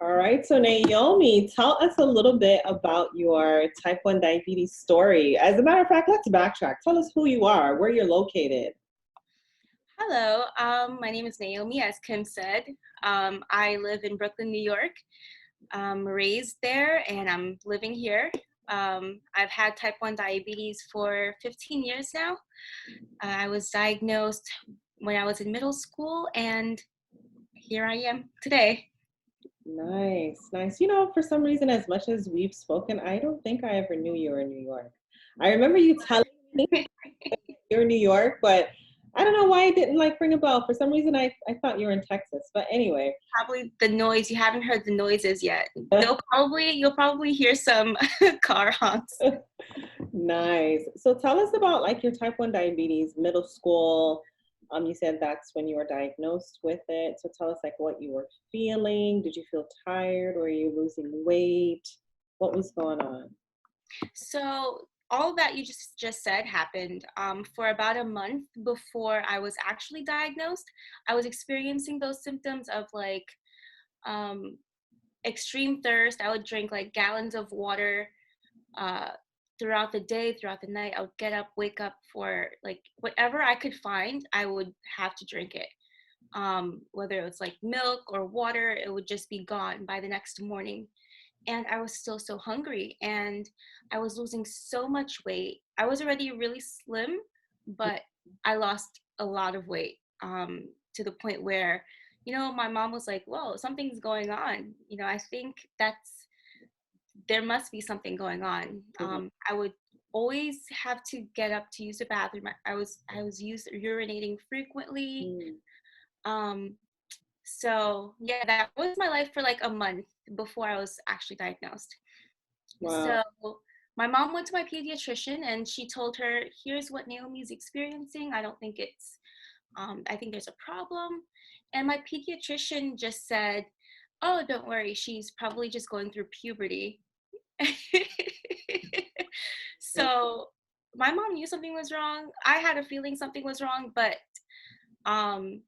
All right, so Naomi, tell us a little bit about your type 1 diabetes story. As a matter of fact, let's backtrack. Tell us who you are, where you're located. Hello, my name is Naomi, as Kim said. I live in Brooklyn, New York. I'm raised there and I'm living here. I've had type 1 diabetes for 15 years now. I was diagnosed when I was in middle school and here I am today. Nice, nice. You know, for some reason, as much as we've spoken, I don't think I ever knew you were in New York. I remember you telling me you're in New York, but I don't know why it didn't like ring a bell. For some reason, I thought you were in Texas. But anyway. Probably the noise, you haven't heard the noises yet. You'll probably hear some car honks. Nice. So tell us about like your type 1 diabetes, middle school. You said that's when you were diagnosed with it. So tell us like what you were feeling. Did you feel tired? Were you losing weight? What was going on? So all that you just said happened for about a month before I was actually diagnosed. I was experiencing those symptoms of like um, extreme thirst. I would drink like gallons of water uh, throughout the day, throughout the night. I would get up, wake up for like whatever I could find, I would have to drink it. Whether it was like milk or water, it would just be gone by the next morning. And I was still so hungry and I was losing so much weight. I was already really slim, but I lost a lot of weight to the point where, my mom was like, whoa, something's going on. I think there must be something going on. I would always have to get up to use the bathroom. I was urinating frequently. Um, so yeah, that was my life for like a month before I was actually diagnosed. Wow. So my mom went to my pediatrician and she told her, here's what Naomi's experiencing. I think there's a problem. And my pediatrician just said, oh, don't worry, she's probably just going through puberty. So my mom knew something was wrong. I had a feeling something was wrong, but um,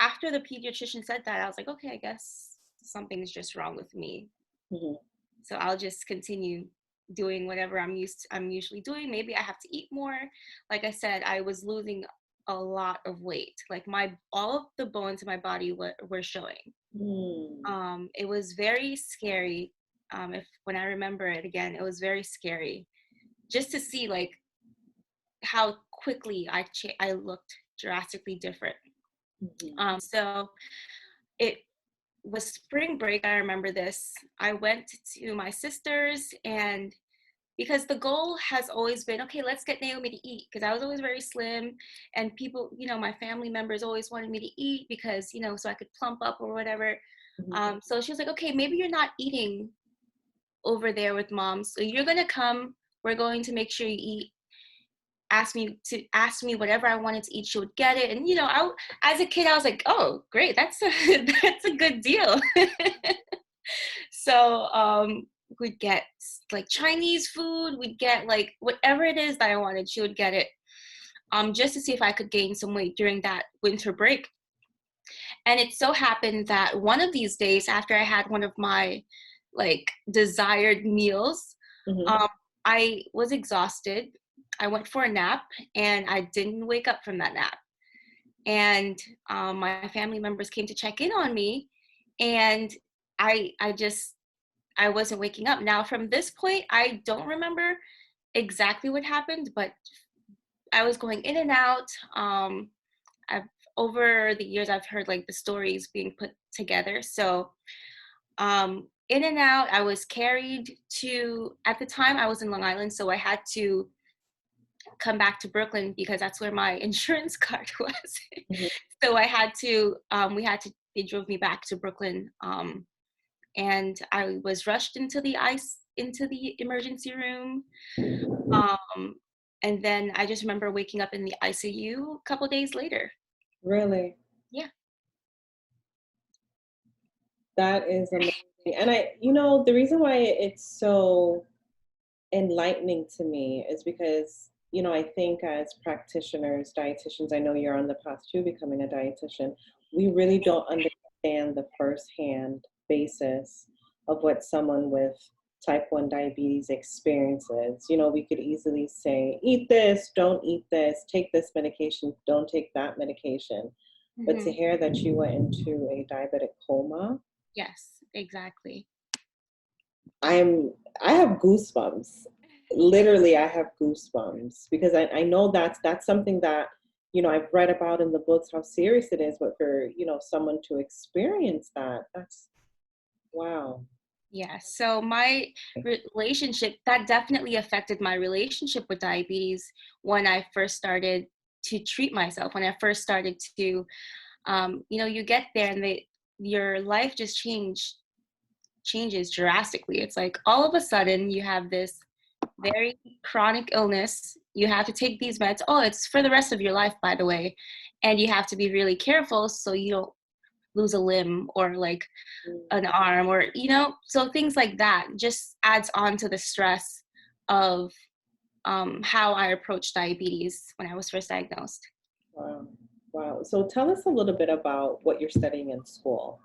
after the pediatrician said that, I was like, okay, I guess something's just wrong with me. Mm-hmm. So I'll just continue doing whatever I'm usually doing. Maybe I have to eat more. Like I said, I was losing a lot of weight. Like all of the bones in my body were showing. It was very scary. If when I remember it again, it was very scary just to see like how quickly I looked drastically different. So it was spring break. I remember this. I went to my sister's, and because the goal has always been, okay, let's get Naomi to eat, because I was always very slim and people, my family members always wanted me to eat because, so I could plump up or whatever. So she was like, okay, maybe you're not eating over there with mom. So you're going to come, we're going to make sure you eat. Ask me whatever I wanted to eat, she would get it. And as a kid I was like, oh great, that's a good deal. So we'd get like Chinese food, we'd get like whatever it is that I wanted, she would get it, just to see if I could gain some weight during that winter break. And it so happened that one of these days, after I had one of my like desired meals, I was exhausted. I went for a nap and I didn't wake up from that nap. And my family members came to check in on me, and I wasn't waking up. Now from this point, I don't remember exactly what happened, but I was going in and out. Over the years, I've heard like the stories being put together. So in and out, I was carried to, at the time I was in Long Island, so I had to come back to Brooklyn because that's where my insurance card was. So they drove me back to Brooklyn. And I was rushed into the emergency room. And then I just remember waking up in the ICU a couple days later. Really? Yeah. That is amazing. And the reason why it's so enlightening to me is because, I think as practitioners, dietitians, I know you're on the path to becoming a dietitian, we really don't understand the firsthand basis of what someone with type 1 diabetes experiences. We could easily say, eat this, don't eat this, take this medication, don't take that medication. But to Hmm. hear that you went into a diabetic coma, Yes, exactly. I'm I have goosebumps. Literally, I have goosebumps because I know that's something that, I've read about in the books how serious it is, but for, someone to experience that, that's wow. Yeah, so my relationship, that definitely affected my relationship with diabetes when I first started to treat myself, when I first started to, you get there and your life just changes drastically. It's like all of a sudden you have this very chronic illness. You have to take these meds. Oh, it's for the rest of your life, by the way. And you have to be really careful so you don't lose a limb or like an arm or, so things like that just adds on to the stress of how I approached diabetes when I was first diagnosed. Wow. Wow. So tell us a little bit about what you're studying in school.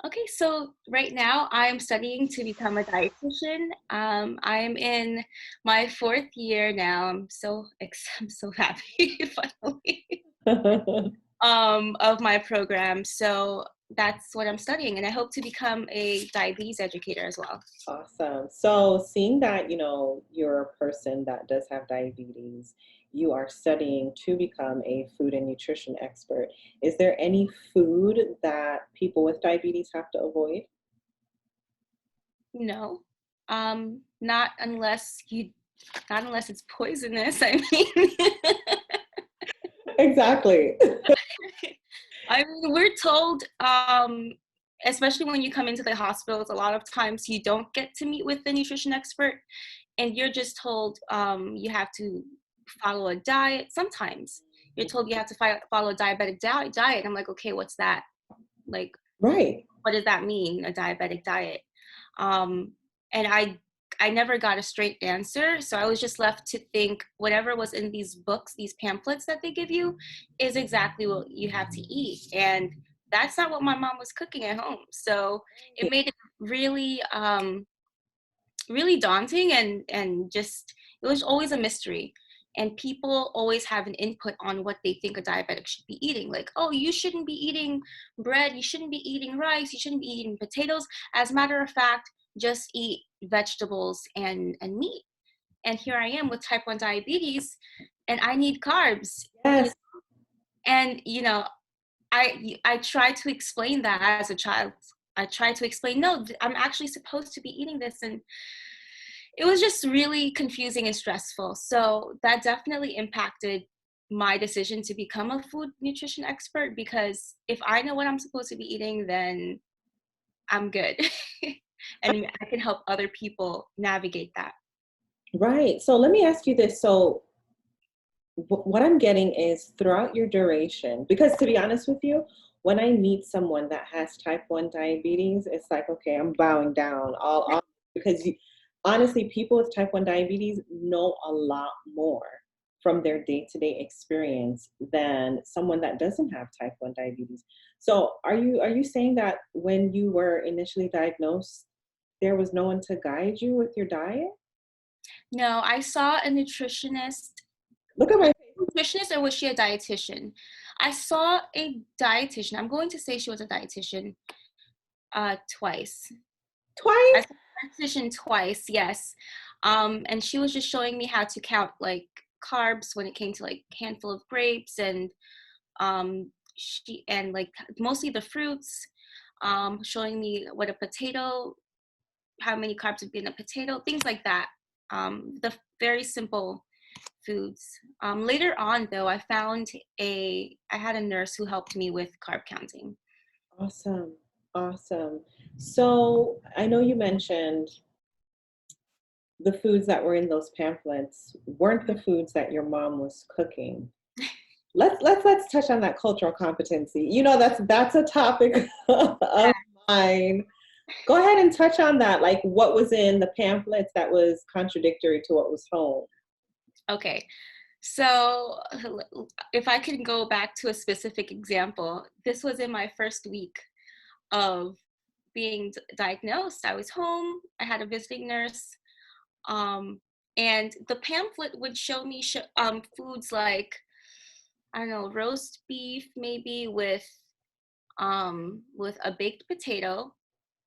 Okay, so right now I'm studying to become a dietitian. I'm in my fourth year now. I'm so happy finally of my program. So that's what I'm studying, and I hope to become a diabetes educator as well. Awesome. So, seeing that, you're a person that does have diabetes, you are studying to become a food and nutrition expert. Is there any food that people with diabetes have to avoid? No, not unless not unless it's poisonous. I mean, Exactly. I mean, we're told, especially when you come into the hospitals, a lot of times you don't get to meet with the nutrition expert, and you're just told you have to follow a diet. Sometimes you're told you have to follow a diabetic diet. I'm like, okay, what's that? Like, Right. what does that mean, a diabetic diet? Um, and I never got a straight answer, so I was just left to think whatever was in these books, these pamphlets that they give you, is exactly what you have to eat, and that's not what my mom was cooking at home. So it made it really, really daunting, and just it was always a mystery. And people always have an input on what they think a diabetic should be eating. Like, oh, you shouldn't be eating bread, you shouldn't be eating rice, you shouldn't be eating potatoes. As a matter of fact, just eat vegetables and meat. And here I am with type 1 diabetes, and I need carbs. Yes. And I tried to explain that as a child. I tried to explain, no, I'm actually supposed to be eating this, and it was just really confusing and stressful. So that definitely impacted my decision to become a food nutrition expert, because if I know what I'm supposed to be eating, then I'm good. And I can help other people navigate that. Right. So let me ask you this. So what I'm getting is throughout your duration, because to be honest with you, when I meet someone that has type 1 diabetes, it's like, okay, I'm bowing down all because honestly, people with type 1 diabetes know a lot more from their day-to-day experience than someone that doesn't have type 1 diabetes. So are you saying that when you were initially diagnosed, there was no one to guide you with your diet? No, I saw a nutritionist. Look at my Nutritionist, or was she a dietitian? I saw a dietitian. I'm going to say she was a dietitian twice. I twice. saw a dietitian twice, yes. And she was just showing me how to count like carbs when it came to like handful of grapes, and she and like mostly the fruits, showing me what a potato, how many carbs would be in a potato, things like that. The very simple foods. Later on, though, I had a nurse who helped me with carb counting. Awesome. Awesome. So I know you mentioned the foods that were in those pamphlets weren't the foods that your mom was cooking. Let's touch on that cultural competency. That's a topic of mine. Go ahead and touch on that. Like what was in the pamphlets that was contradictory to what was home? Okay, so if I can go back to a specific example, this was in my first week of being diagnosed, I was home. I had a visiting nurse, um, and the pamphlet would show me foods like, I don't know, roast beef maybe with a baked potato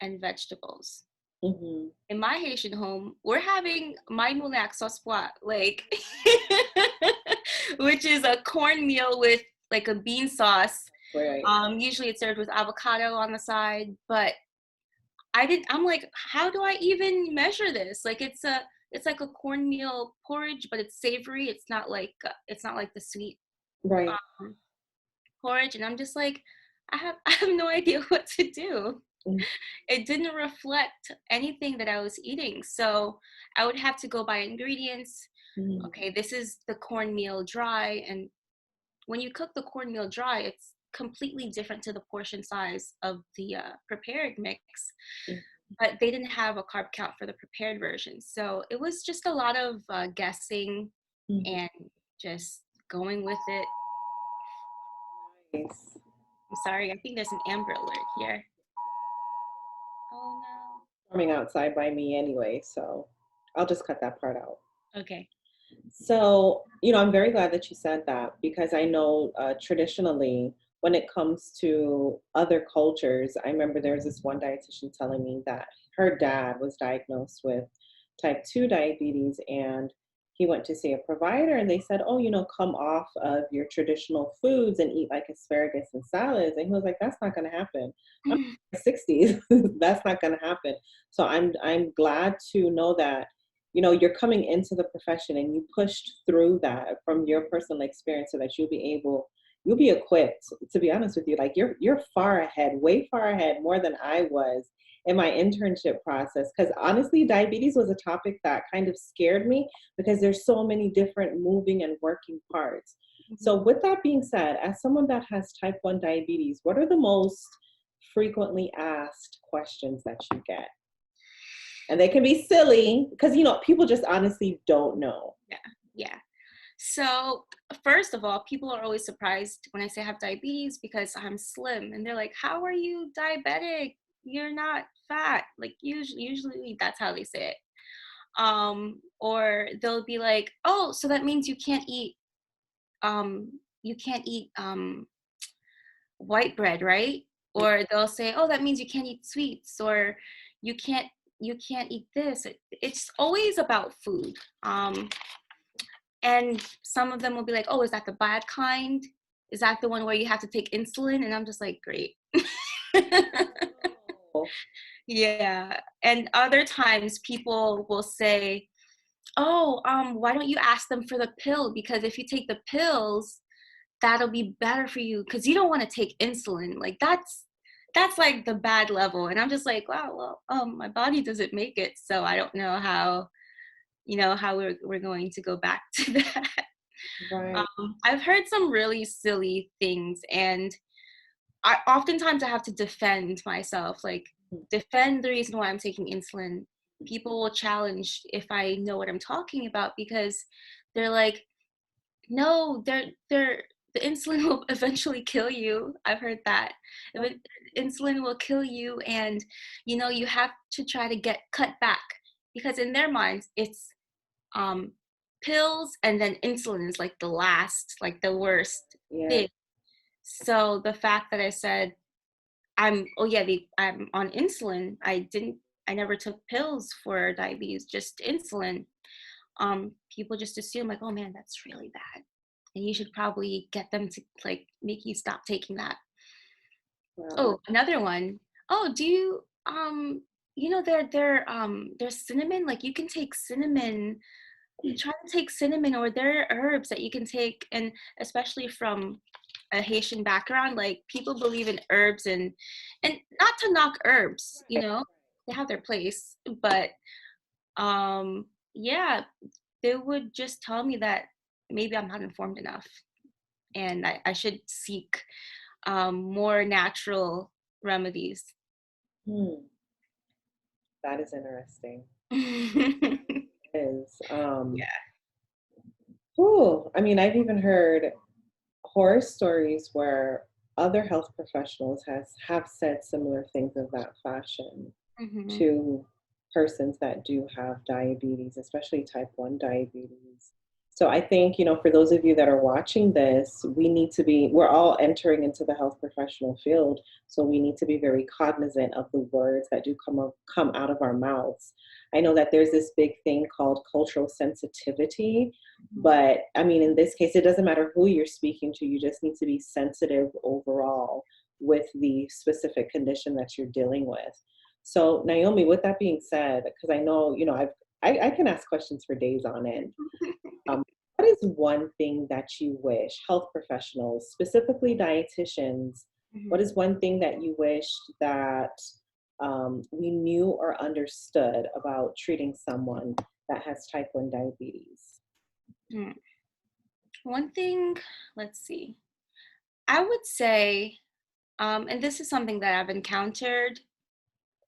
and vegetables. Hmm. In my Haitian home, we're having my moulin sauce pois, like, which is a cornmeal with like a bean sauce. Right. Usually it's served with avocado on the side, but I'm like, how do I even measure this? Like it's like a cornmeal porridge, but it's savory. It's not like the sweet Right. um, porridge, and I'm just like, I have no idea what to do. Mm-hmm. It didn't reflect anything that I was eating. So I would have to go by ingredients. Okay, this is the cornmeal dry. And when you cook the cornmeal dry, it's completely different to the portion size of the prepared mix. But they didn't have a carb count for the prepared version. So it was just a lot of guessing Mm-hmm. and just going with it. Nice. I'm sorry, I think there's an Amber Alert here. Oh Coming outside by me anyway, so I'll just cut that part out. no. Okay. So, I'm very glad that you said that because I know traditionally, when it comes to other cultures, I remember there was this one dietitian telling me that her dad was diagnosed with type 2 diabetes and he went to see a provider and they said, oh, come off of your traditional foods and eat like asparagus and salads. And he was like, that's not going to happen. I'm in my 60s. That's not going to happen. So I'm glad to know that you're coming into the profession and you pushed through that from your personal experience so that you'll be equipped. To be honest with you, like you're far ahead, way far ahead, more than I was in my internship process. Because honestly, diabetes was a topic that kind of scared me because there's so many different moving and working parts. So with that being said, as someone that has type 1 diabetes, what are the most frequently asked questions that you get? And they can be silly because people just honestly don't know. Yeah. Yeah. So, first of all, people are always surprised when I say I have diabetes because I'm slim. And they're like, how are you diabetic? You're not fat. Like, usually that's how they say it. Or they'll be like, oh, so that means you can't eat white bread, right? Or they'll say, oh, that means you can't eat sweets, or you can't you can't eat this. It's always about food. And some of them will be like, oh, is that the bad kind? Is that the one where you have to take insulin? And I'm just like, great. Oh, Yeah. And other times people will say, oh, why don't you ask them for the pill? Because if you take the pills, that'll be better for you because you don't want to take insulin. Like that's like the bad level. And I'm just like, wow, well, my body doesn't make it. So I don't know how we're going to go back to that. right. I've heard some really silly things, and oftentimes I have to defend myself, like defend the reason why I'm taking insulin. People will challenge if I know what I'm talking about because they're like, no, the insulin will eventually kill you. I've heard that. Insulin will kill you, and you have to try to get cut back because in their minds it's um pills and then insulin is like the last, like the worst Yeah. thing. So the fact that I said I'm on insulin, I never took pills for diabetes, just insulin. People just assume like, oh man, that's really bad, and you should probably get them to like make you stop taking that. Wow. Oh, another one. Oh, do you there's cinnamon, like you can take cinnamon. Try to take cinnamon, or there are herbs that you can take, and especially from a Haitian background, like people believe in herbs, and not to knock herbs, they have their place, but yeah, they would just tell me that maybe I'm not informed enough and I should seek more natural remedies. Hmm. That is interesting. Yeah. It is. I mean, I've even heard horror stories where other health professionals have said similar things of that fashion Mm-hmm. to persons that do have diabetes, especially type 1 diabetes. So I think, for those of you that are watching this, we're all entering into the health professional field. So we need to be very cognizant of the words that do come out of our mouths. I know that there's this big thing called cultural sensitivity, but I mean, in this case, it doesn't matter who you're speaking to, you just need to be sensitive overall with the specific condition that you're dealing with. So, Naomi, with that being said, because I know, I can ask questions for days on end. Um, what is one thing that you wish health professionals, specifically dietitians, what Mm-hmm. is one thing that you wish that we knew or understood about treating someone that has type 1 diabetes? Hmm. One thing, let's see. I would say, and this is something that I've encountered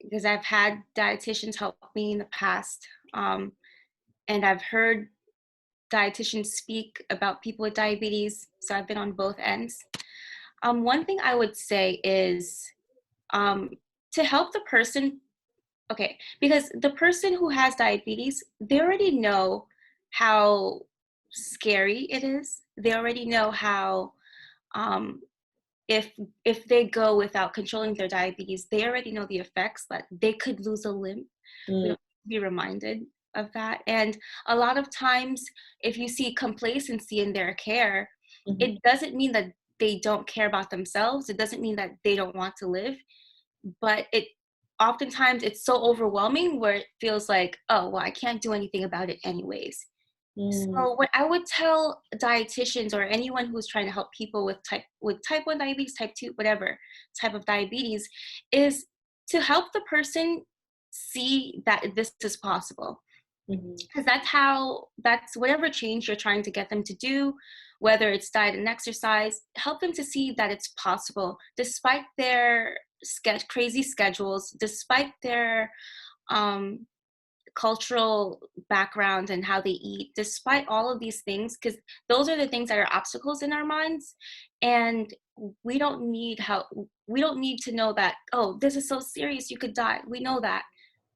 because I've had dietitians help me in the past, and I've heard dietitians speak about people with diabetes. So I've been on both ends. One thing I would say is um, to help the person, okay, because the person who has diabetes, they already know how scary it is. They already know how um, if if they go without controlling their diabetes, they already know the effects that they could lose a limb. We Mm, don't be reminded of that. And a lot of times, if you see complacency in their care, mhm, it doesn't mean that they don't care about themselves. It doesn't mean that they don't want to live, but it oftentimes it's so overwhelming where it feels like, oh, well, I can't do anything about it anyways. mm, So what I would tell dietitians or anyone who's trying to help people with type 1 diabetes, type 2, whatever type of diabetes, is to help the person see that this is possible. mhm, Because that's whatever change you're trying to get them to do, whether it's diet and exercise, help them to see that it's possible despite their crazy schedules, despite their um, cultural background and how they eat, despite all of these things, because those are the things that are obstacles in our minds. And we don't need help. We don't need to know that, oh, this is so serious, you could die. We know that.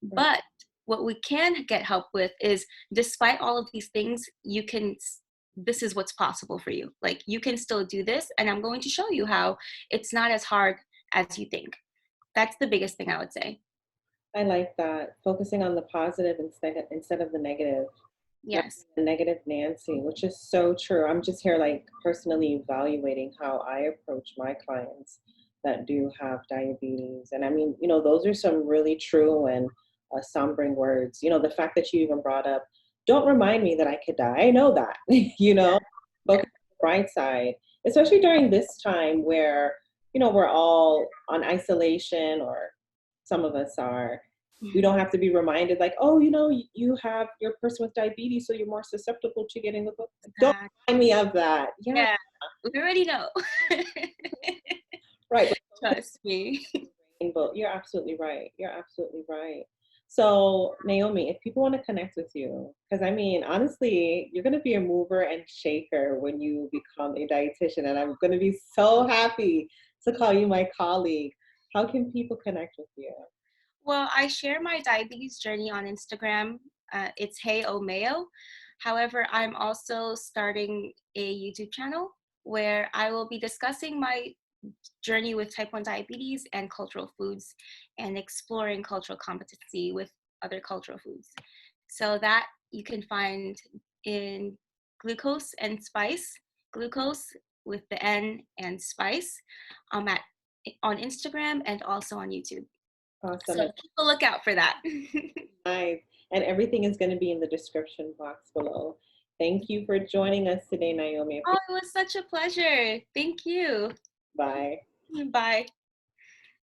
right. But what we can get help with is despite all of these things, this is what's possible for you. Like you can still do this, and I'm going to show you how it's not as hard as you think. That's the biggest thing I would say. I like that. Focusing on the positive instead of the negative. Not Yes. the negative Nancy, which is so true. I'm just here like personally evaluating how I approach my clients that do have diabetes. And I mean, those are some really true and sombering words. The fact that you even brought up, don't remind me that I could die. I know that, Yeah. focus on the bright side, especially during this time where, we're all on isolation, or some of us are. We don't have to be reminded like, oh, you have your person with diabetes, so you're more susceptible to getting the book. Don't Exactly. remind me of that. Yeah, Yeah, we already know. right. But Trust me. rainbow, you're absolutely right. You're absolutely right. So, Naomi, if people want to connect with you, because I mean, honestly, you're going to be a mover and shaker when you become a dietitian, and I'm going to be so happy to call you my colleague. How can people connect with you? Well, I share my diabetes journey on Instagram. It's Hey O Mayo. However, I'm also starting a YouTube channel where I will be discussing my journey with type 1 diabetes and cultural foods and exploring cultural competency with other cultural foods. So that you can find in glucose and spice, glucose with the N and spice at on Instagram and also on YouTube. Awesome. So keep a lookout for that. Nice. And everything is going to be in the description box below. Thank you for joining us today, Naomi. Oh, it was such a pleasure. Thank you. Bye. Bye.